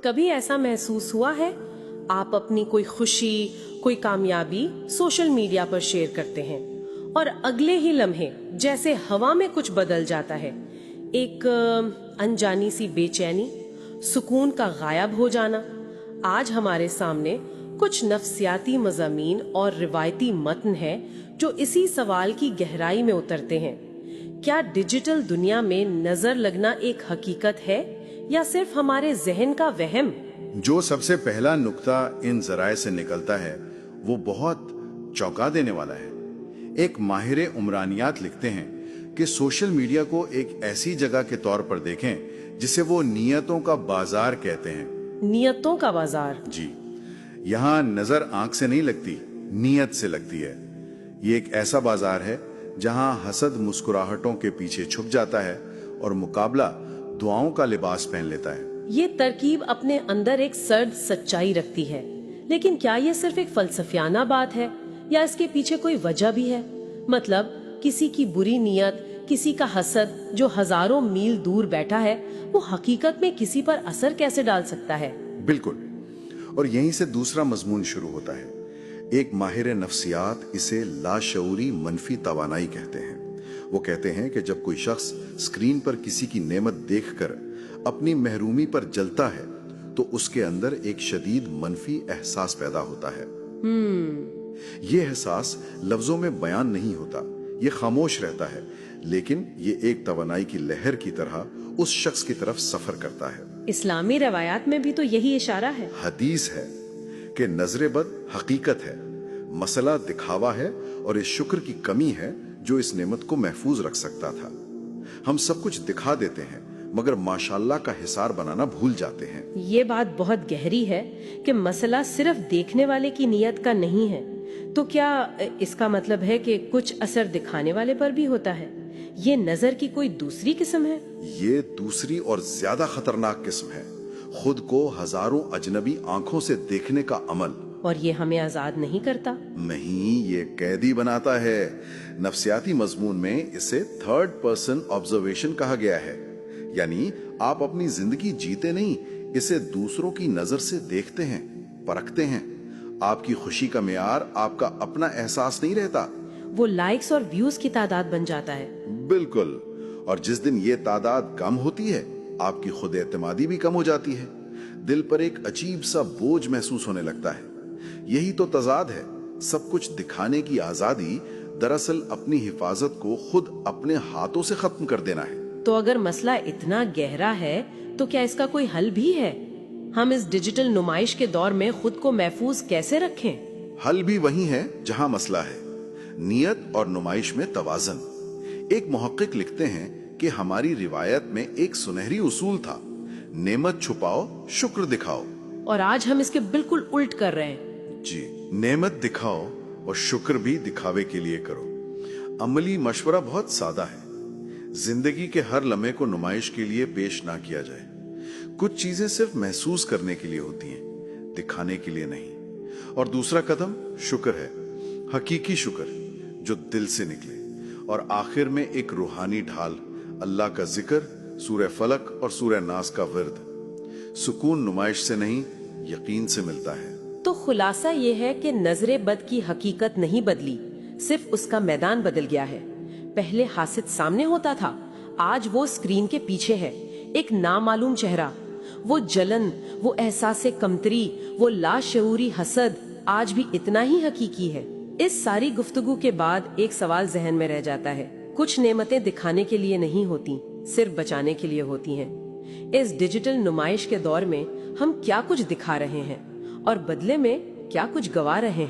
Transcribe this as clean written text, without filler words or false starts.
کبھی ایسا محسوس ہوا ہے آپ اپنی کوئی خوشی، کوئی کامیابی سوشل میڈیا پر شیئر کرتے ہیں اور اگلے ہی لمحے جیسے ہوا میں کچھ بدل جاتا ہے، ایک انجانی سی بے چینی، سکون کا غائب ہو جانا؟ آج ہمارے سامنے کچھ نفسیاتی مضامین اور روایتی متن ہے جو اسی سوال کی گہرائی میں اترتے ہیں۔ کیا ڈیجیٹل دنیا میں نظر لگنا ایک حقیقت ہے یا صرف ہمارے ذہن کا وہم؟ جو سب سے پہلا نقطہ ان ذرائع سے نکلتا ہے وہ بہت چونکا دینے والا ہے۔ ایک ماہر عمرانیات لکھتے ہیں کہ سوشل میڈیا کو ایک ایسی جگہ کے طور پر دیکھیں جسے وہ نیتوں کا بازار کہتے ہیں۔ نیتوں کا بازار؟ جی، یہاں نظر آنکھ سے نہیں لگتی، نیت سے لگتی ہے۔ یہ ایک ایسا بازار ہے جہاں حسد مسکراہٹوں کے پیچھے چھپ جاتا ہے اور مقابلہ دعاؤں کا لباس پہن لیتا ہے۔ یہ ترکیب اپنے اندر ایک سرد سچائی رکھتی ہے، لیکن کیا یہ صرف ایک فلسفیانہ بات ہے یا اس کے پیچھے کوئی وجہ بھی ہے؟ مطلب کسی کی بری نیت، کسی کا حسد جو ہزاروں میل دور بیٹھا ہے، وہ حقیقت میں کسی پر اثر کیسے ڈال سکتا ہے؟ بالکل، اور یہیں سے دوسرا مضمون شروع ہوتا ہے۔ ایک ماہر نفسیات اسے لاشعوری منفی توانائی کہتے ہیں۔ وہ کہتے ہیں کہ جب کوئی شخص اسکرین پر کسی کی نعمت دیکھ کر اپنی محرومی پر جلتا ہے تو اس کے اندر ایک شدید منفی احساس پیدا ہوتا ہے۔ یہ احساس لفظوں میں بیان نہیں ہوتا، یہ خاموش رہتا ہے، لیکن یہ ایک توانائی کی لہر کی طرح اس شخص کی طرف سفر کرتا ہے۔ اسلامی روایات میں بھی تو یہی اشارہ ہے۔ حدیث ہے کہ نظر بد حقیقت ہے، مسئلہ دکھاوا ہے اور اس شکر کی کمی ہے جو اس نعمت کو محفوظ رکھ سکتا تھا۔ ہم سب کچھ دکھا دیتے ہیں مگر ماشاءاللہ کا حصار بنانا بھول جاتے ہیں۔ یہ بات بہت گہری ہے کہ مسئلہ صرف دیکھنے والے کی نیت کا نہیں ہے، تو کیا اس کا مطلب ہے کہ کچھ اثر دکھانے والے پر بھی ہوتا ہے؟ یہ نظر کی کوئی دوسری قسم ہے؟ یہ دوسری اور زیادہ خطرناک قسم ہے، خود کو ہزاروں اجنبی آنکھوں سے دیکھنے کا عمل۔ اور یہ ہمیں آزاد نہیں کرتا؟ نہیں، یہ قیدی بناتا ہے۔ نفسیاتی مضمون میں اسے تھرڈ پرسن آبزرویشن کہا گیا ہے، یعنی آپ اپنی زندگی جیتے نہیں، اسے دوسروں کی نظر سے دیکھتے ہیں، پرکھتے ہیں۔ آپ کی خوشی کا معیار آپ کا اپنا احساس نہیں رہتا، وہ لائکس اور ویوز کی تعداد بن جاتا ہے۔ بالکل، اور جس دن یہ تعداد کم ہوتی ہے آپ کی خود اعتمادی بھی کم ہو جاتی ہے، دل پر ایک عجیب سا بوجھ محسوس ہونے لگتا ہے۔ یہی تو تضاد ہے، سب کچھ دکھانے کی آزادی دراصل اپنی حفاظت کو خود اپنے ہاتھوں سے ختم کر دینا ہے۔ تو اگر مسئلہ اتنا گہرا ہے تو کیا اس کا کوئی حل بھی ہے؟ ہم اس ڈیجیٹل نمائش کے دور میں خود کو محفوظ کیسے رکھیں؟ حل بھی وہی ہے جہاں مسئلہ ہے، نیت اور نمائش میں توازن۔ ایک محقق لکھتے ہیں کہ ہماری روایت میں ایک سنہری اصول تھا، نعمت چھپاؤ، شکر دکھاؤ۔ اور آج ہم اس کے بالکل الٹ کر رہے ہیں۔ جی، نعمت دکھاؤ اور شکر بھی دکھاوے کے لیے کرو۔ عملی مشورہ بہت سادہ ہے، زندگی کے ہر لمحے کو نمائش کے لیے پیش نہ کیا جائے۔ کچھ چیزیں صرف محسوس کرنے کے لیے ہوتی ہیں، دکھانے کے لیے نہیں۔ اور دوسرا قدم شکر ہے، حقیقی شکر جو دل سے نکلے۔ اور آخر میں ایک روحانی ڈھال، اللہ کا ذکر، سورہ فلق اور سورہ ناس کا ورد۔ سکون نمائش سے نہیں، یقین سے ملتا ہے۔ تو خلاصہ یہ ہے کہ نظر بد کی حقیقت نہیں بدلی، صرف اس کا میدان بدل گیا ہے۔ پہلے حاسد سامنے ہوتا تھا، آج وہ اسکرین کے پیچھے ہے، ایک نامعلوم چہرہ۔ وہ جلن، وہ احساس کمتری، وہ لاشعوری حسد آج بھی اتنا ہی حقیقی ہے۔ اس ساری گفتگو کے بعد ایک سوال ذہن میں رہ جاتا ہے، کچھ نعمتیں دکھانے کے لیے نہیں ہوتی، صرف بچانے کے لیے ہوتی ہیں۔ اس ڈیجیٹل نمائش کے دور میں ہم کیا کچھ دکھا رہے ہیں اور بدلے میں کیا کچھ گوا رہے ہیں؟